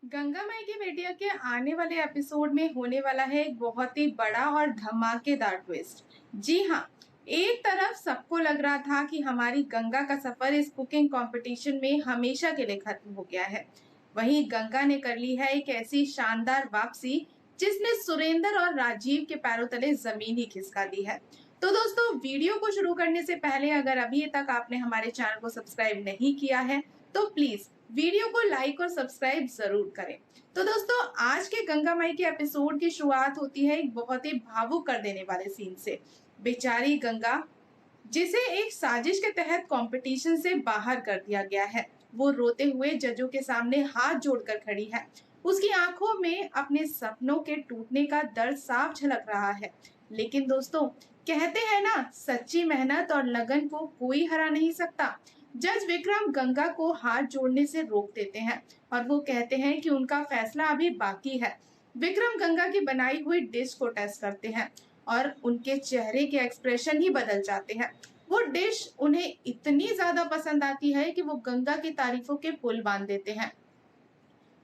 गंगा माई की बेटिया के आने वाले एपिसोड में होने वाला है एक बहुत ही बड़ा और धमाकेदार ट्विस्ट। जी हाँ, एक तरफ सबको लग रहा था कि हमारी गंगा का सफर इस कुकिंग कंपटीशन में हमेशा के लिए खत्म हो गया है। वहीं गंगा ने कर ली है एक ऐसी शानदार वापसी जिसने सुरेंद्र और राजीव के पैरों तले जमीन ही खिसका दी है। तो दोस्तों, वीडियो को शुरू करने से पहले अगर अभी तक आपने हमारे चैनल को सब्सक्राइब नहीं किया है तो प्लीज वीडियो को लाइक और सब्सक्राइब जरूर करें। तो दोस्तों, आज के गंगा माई के एपिसोड की शुरुआत होती है एक बहुत ही भावुक कर देने वाले सीन से। बेचारी गंगा, जिसे एक साजिश के तहत कंपटीशन से बाहर कर दिया गया है, वो रोते हुए जजों के सामने हाथ जोड़कर खड़ी है। उसकी आंखों में अपने सपनों के टूटने का दर्द साफ झलक रहा है। लेकिन दोस्तों, कहते हैं ना, सच्ची मेहनत और लगन को कोई हरा नहीं सकता। जज विक्रम गंगा को हाथ जोड़ने से रोक देते हैं और वो कहते हैं कि उनका फैसला अभी बाकी है। विक्रम गंगा की बनाई हुई डिश को टेस्ट करते हैं और उनके चेहरे के एक्सप्रेशन ही बदल जाते हैं। वो डिश उन्हें इतनी ज्यादा पसंद आती है कि वो गंगा की तारीफों के पुल बांध देते हैं।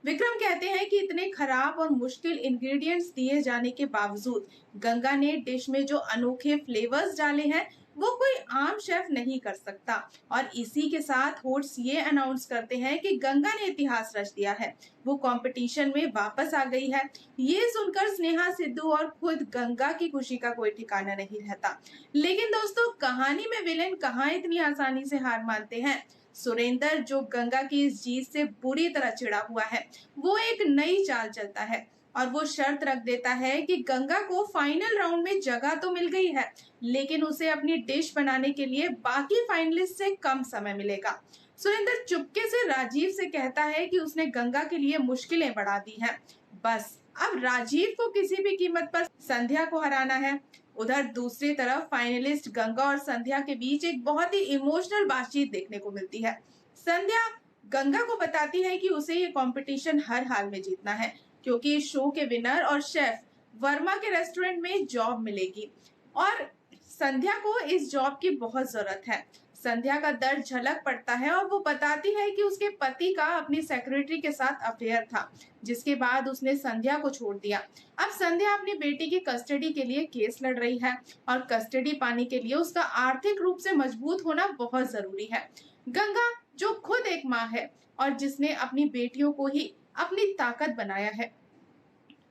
विक्रम कहते हैं कि इतने खराब और मुश्किल इंग्रेडिएंट्स दिए जाने के बावजूद गंगा ने डिश में जो अनोखे फ्लेवर्स डाले हैं वो कोई आम शेफ नहीं कर सकता। और इसी के साथ होस्ट ये अनाउंस करते हैं कि गंगा ने इतिहास रच दिया है, वो कंपटीशन में वापस आ गई है। ये सुनकर स्नेहा, सिद्धू और खुद गंगा की खुशी का कोई ठिकाना नहीं रहता। लेकिन दोस्तों, कहानी में विलेन कहाँ इतनी आसानी से हार मानते हैं। सुरेंद्र, जो गंगा की इस जीत से बुरी तरह चिढ़ा हुआ है, वो एक नई चाल चलता है और वो शर्त रख देता है कि गंगा को फाइनल राउंड में जगह तो मिल गई है, लेकिन उसे अपनी डिश बनाने के लिए बाकी फाइनलिस्ट से कम समय मिलेगा। सुरेंद्र चुपके से राजीव से कहता है कि उसने गंगा के लिए मुश्किलें बढ़ा दी हैं। बस अब राजीव को किसी भी कीमत पर संध्या को हराना है। उधर दूसरी तरफ फाइनलिस्ट गंगा और संध्या के बीच एक बहुत ही इमोशनल बातचीत देखने को मिलती है। संध्या गंगा को बताती है कि उसे ये कंपटीशन हर हाल में जीतना है, क्योंकि इस शो के विनर और शेफ वर्मा के रेस्टोरेंट में जॉब मिलेगी और संध्या को इस जॉब की बहुत जरूरत है। संध्या का दर्द झलक पड़ता है और वो बताती है कि उसके पति का अपनी सेक्रेटरी के साथ अफेयर था, जिसके बाद उसने संध्या को छोड़ दिया। अब संध्या अपनी बेटी की कस्टडी के लिए केस लड़ रही है और कस्टडी पाने के लिए उसका आर्थिक रूप से मजबूत होना बहुत जरूरी है। गंगा, जो खुद एक माँ है और जिसने अपनी बेटियों को ही अपनी ताकत बनाया है,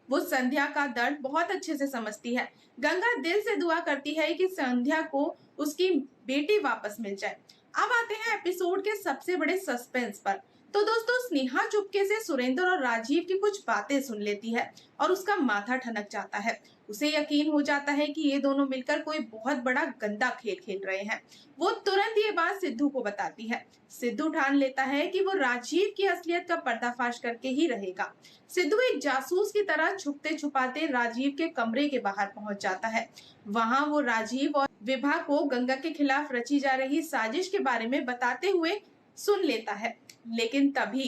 वो संध्या का दर्द बहुत अच्छे से समझती है। गंगा दिल से दुआ करती है कि संध्या को उसकी बेटी वापस मिल जाए। अब आते हैं एपिसोड के सबसे बड़े सस्पेंस पर। तो दोस्तों, स्नेहा चुपके से सुरेंद्र और राजीव की कुछ बातें सुन लेती है और उसका माथा ठनक जाता है। उसे यकीन हो जाता है कि ये दोनों मिलकर कोई बहुत बड़ा गंदा खेल खेल रहे हैं। वो तुरंत ये बात सिद्धू को बताती है। सिद्धू ठान लेता है कि वो राजीव की असलियत का पर्दाफाश करके ही रहेगा। सिद्धू एक जासूस की तरह छुपते छुपाते राजीव के कमरे के बाहर पहुंच जाता है। वहां वो राजीव और विभा को गंगा के खिलाफ रची जा रही साजिश के बारे में बताते हुए सुन लेता है। लेकिन तभी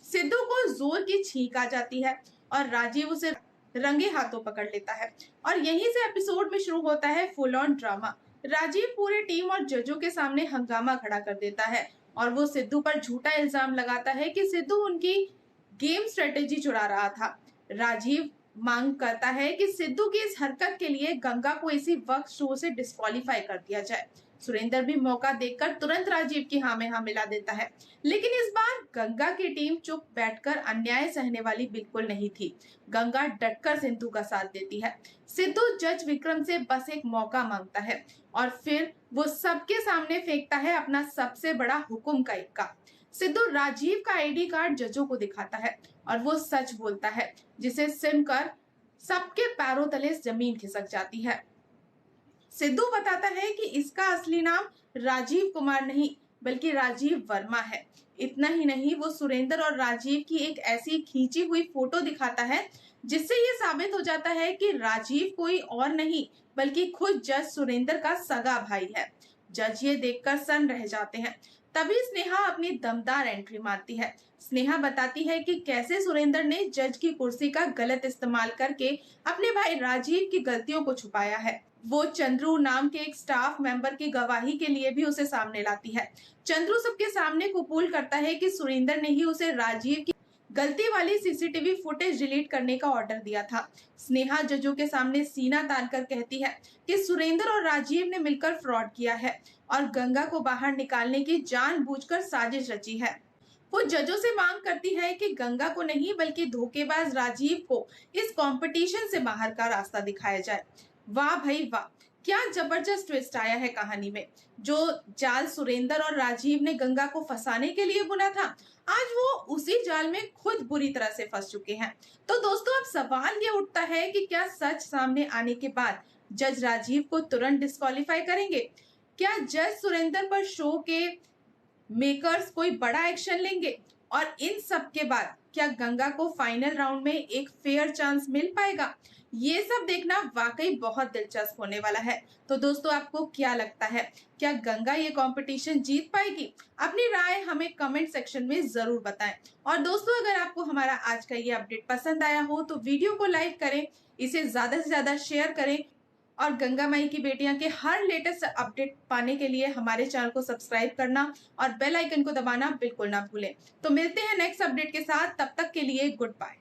सिद्धू को जोर की छींक आ जाती है और राजीव उसे रंगे हाथों पकड़ लेता है और यहीं से एपिसोड में शुरू होता है फुल ऑन ड्रामा। राजीव पूरे टीम और जजों के सामने हंगामा खड़ा कर देता है और वो सिद्धू पर झूठा इल्जाम लगाता है कि सिद्धू उनकी गेम स्ट्रेटेजी चुरा रहा था। राजीव मांग करता है कि सिद्धू की इस हरकत के लिए गंगा को इसी वक्त शो से डिस्क्वालीफाई कर दिया जाए। सुरेंद्र भी मौका देखकर तुरंत राजीव की हाँ में हाँ मिला देता है। लेकिन इस बार गंगा की टीम चुप बैठकर अन्याय सहने वाली बिल्कुल नहीं थी। गंगा डटकर सिद्धू का साथ देती है। सिद्धू जज विक्रम से बस एक मौका मांगता है और फिर वो सबके सामने फेंकता है अपना सबसे बड़ा हुक्म का इक्का। सिद्धू राजीव का आईडी कार्ड जजों को दिखाता है और वो सच बोलता है, जिसे सुनकर सबके पैरों तले जमीन खिसक जाती है। सिद्धू बताता है कि इसका असली नाम राजीव कुमार नहीं बल्कि राजीव वर्मा है। इतना ही नहीं, वो सुरेंद्र और राजीव की एक ऐसी खींची हुई फोटो दिखाता है जिससे ये साबित हो जाता है कि राजीव कोई और नहीं बल्कि खुद जज सुरेंद्र का सगा भाई है। जज ये देखकर सन्न रह जाते हैं। तभी स्नेहा अपनी दमदार एंट्री मारती है। स्नेहा बताती है कि कैसे सुरेंद्र ने जज की कुर्सी का गलत इस्तेमाल करके अपने भाई राजीव की गलतियों को छुपाया है। वो चंद्रू नाम के एक स्टाफ मेंबर की गवाही के लिए भी उसे सामने लाती है। चंद्रू सबके सामने कबूल करता है कि सुरेंद्र ने ही उसे राजीव की गलती वाली सीसीटीवी फुटेज डिलीट करने का ऑर्डर दिया था। स्नेहा जजों के सामने सीना तानकर कहती है कि सुरेंद्र और राजीव ने मिलकर फ्रॉड किया है और गंगा को बाहर निकालने की जानबूझकर साजिश रची है। वो जजों से मांग करती है कि गंगा को नहीं बल्कि धोखेबाज राजीव को इस कंपटीशन से बाहर का रास्ता दिखाया जाए। वाह भाई वाह, क्या जबरदस्त ट्विस्ट आया है कहानी में। जो जाल सुरेंद्र और राजीव ने गंगा को फंसाने के लिए बुना था, आज वो उसी जाल में खुद बुरी तरह से फंस चुके हैं। तो दोस्तों, अब सवाल ये उठता है कि क्या सच सामने आने के बाद जज राजीव को तुरंत डिस्क्वालीफाई करेंगे? क्या जज सुरेंद्र पर शो के मेकर्स कोई बड़ा एक्शन लेंगे? और इन सब के बाद क्या गंगा को फाइनल राउंड में एक फेयर चांस मिल पाएगा? ये सब देखना वाकई बहुत दिलचस्प होने वाला है। तो दोस्तों, आपको क्या लगता है, क्या गंगा ये कंपटीशन जीत पाएगी? अपनी राय हमें कमेंट सेक्शन में जरूर बताएं। और दोस्तों, अगर आपको हमारा आज का ये अपडेट पसंद आया हो तो वीडियो को लाइक करें, इसे ज्यादा से ज्यादा शेयर करें और गंगा माई की बेटियां के हर लेटेस्ट अपडेट पाने के लिए हमारे चैनल को सब्सक्राइब करना और बेल आइकन को दबाना बिल्कुल ना भूलें। तो मिलते हैं नेक्स्ट अपडेट के साथ, तब तक के लिए गुड बाय।